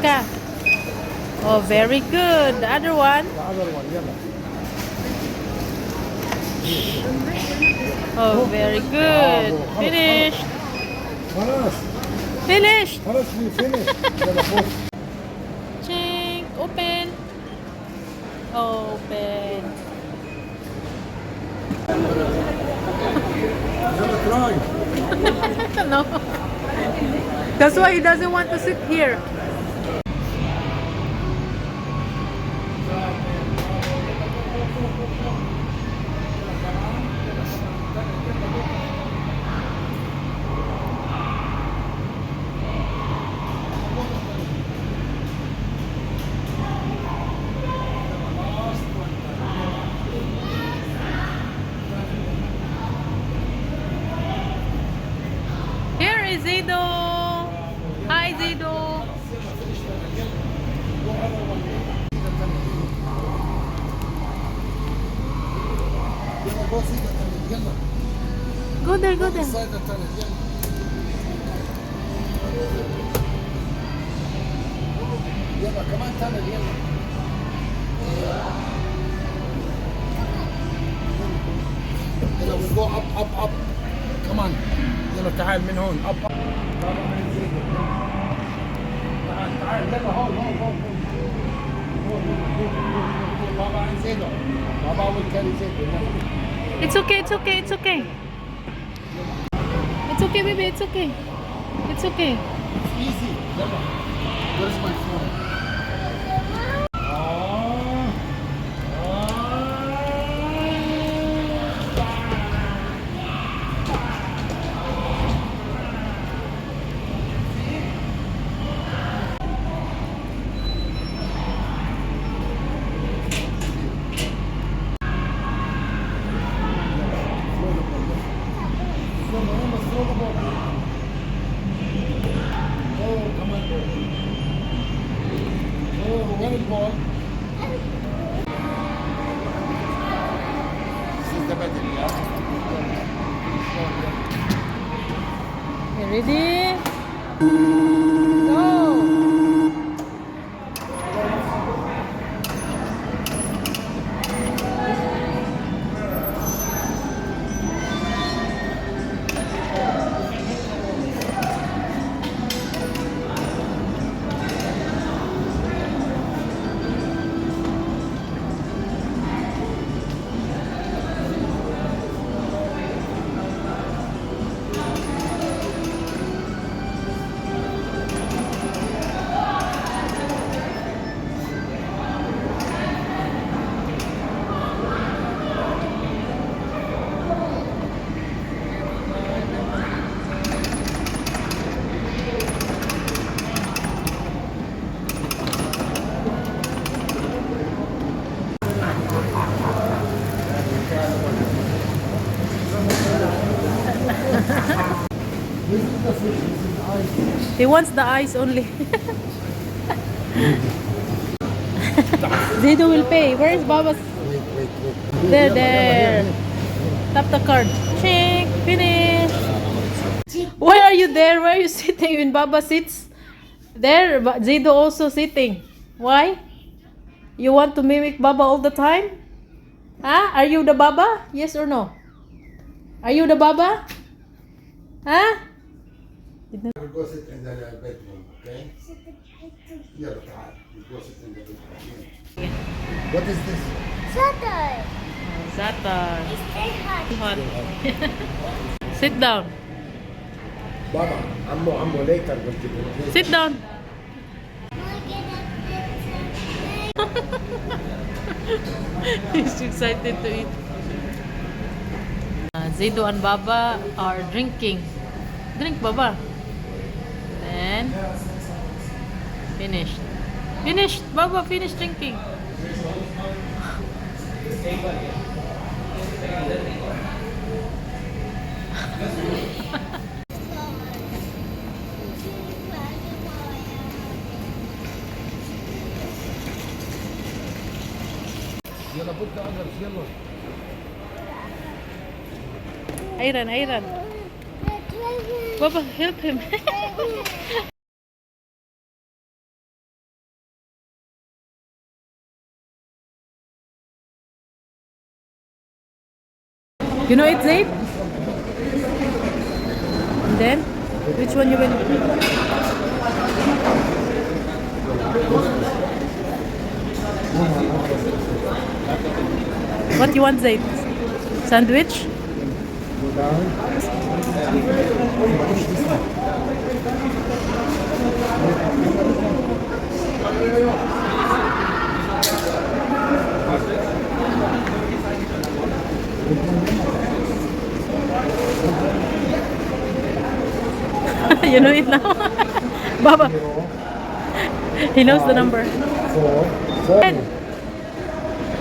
ka. Oh, very good. The other one. The other one, yalla. Oh, very good. Bravo. Finished. خلاص Finished. خلاص we finished. يلا فوق. Chink. Open. Open. يلا try. No. That's why he doesn't want to sit here. Here is Zido. Hi, Zido. يلا go see the tunnel. يلا. Go there, go there. Inside the tunnel. يلا. يلا كمان tunnel. يلا. يلا we go up. Come on. يلا تعال من هون up. بابا ما يزيد. تعال يلا هون. بابا يزيد. بابا will carry Zido. It's okay, it's okay, it's okay. It's okay, baby, it's okay. It's okay. It's easy. يلا. Where's my phone? Where is ball? This is the battery, yeah? You ready? Go! This is the fish, this is the ice. He wants the eyes only. Zido will pay. Where is Baba's? Wait. There. Tap the card. Check. Finish. Why are you there? Why are you sitting when Baba sits? There. Zido also sitting. Why? You want to mimic Baba all the time? Huh? Are you the Baba? Yes or no? Are you the Baba? Huh? We'll go sit in the bedroom, okay? Yeah, تعال. We'll go sit in the bedroom. What is this? Saturday. Saturn. Stay hot. Hot. Sit down. Baba, عمو later we'll give you. Sit down. He's excited to eat. Zido and Baba are drinking. Drink, Baba. Then finished. Finished, Baba. Finished drinking. يلا put the others, يلا. Ayran. Baba, help him. You know it, Zaid? And then, which one you will? What you want, Zaid? Sandwich? You know it now? Baba. He knows the number. 4. And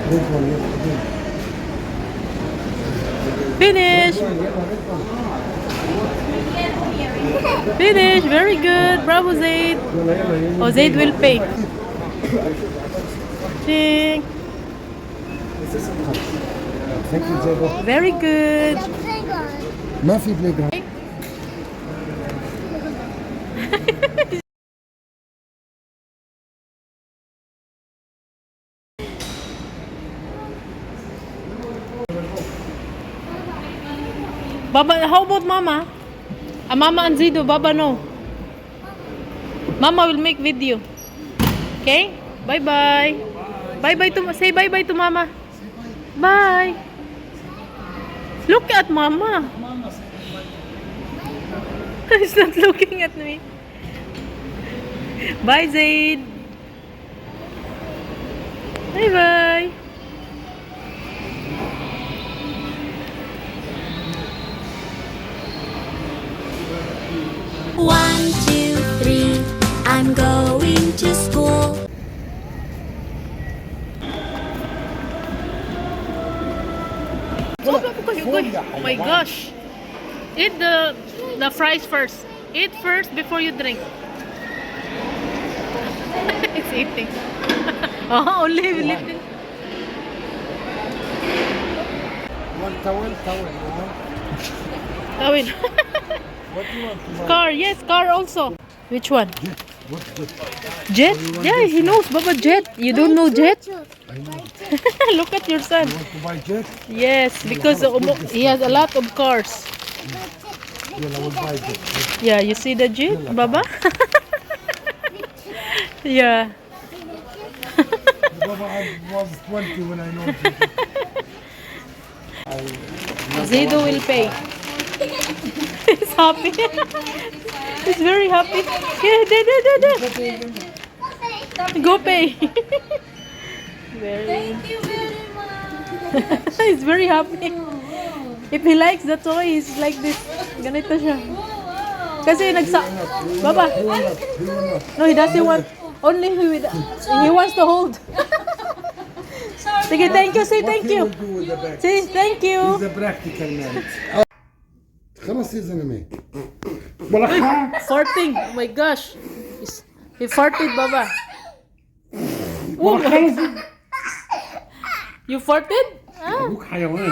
This one, yes. finish! Finish! Very good! Bravo, Zaid! Oh, Zaid will pay. Ching! Thank you, Zebo. Very good! ما في playground. Baba, how about Mama? Mama and Zido, Baba no. Mama will make video. Okay? Bye-bye. Bye-bye to, say bye-bye to Mama. Bye. Look at Mama. He's not looking at me. Bye, Zaid. Bye-bye. One, two, three, I'm going to school. Oh my gosh. Eat the fries first. Eat first before you drink. It's eating. Oh, only lifting. One towel, you know? Tawil. What do you want? Car, yes, car also. Which one? What's this? Jet? Yeah, he knows, Baba, Jet. You don't know Jet? I know. Look at your son. You want to buy jet? Yes, because he has a lot of cars. Yeah, I will buy jet. Yeah, you see the Jeep, Baba? Yeah. Baba, I was 20 when I know jet. Zido will pay. He's happy. He's very happy. Yeah, go pay. Thank you very much. He's very happy. If he likes the toy, he's like this. Ganito siya. Kasi Baba. He will not. No, he doesn't want. Only he wants to hold. Sige, thank you. Say thank What he you. will do with the bag? Say thank you. He's a practical man. خلاص يا زلمة. Farting. Oh my gosh. He farted, Baba. Oh, you farted? Ah. أبوك حيوان.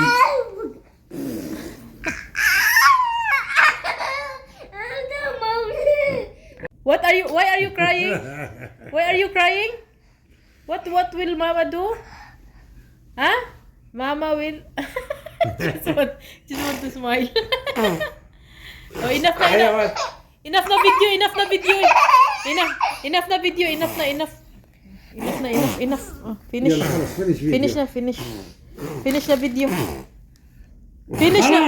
What are you? Why are you crying? Why are you crying? What will Mama do? Huh? Mama will. just want to smile. Oh, enough na. Enough na video. Enough na video. Enough na video. Enough. Oh, finish. يلا خلاص finish video. Finish na video. Finish na.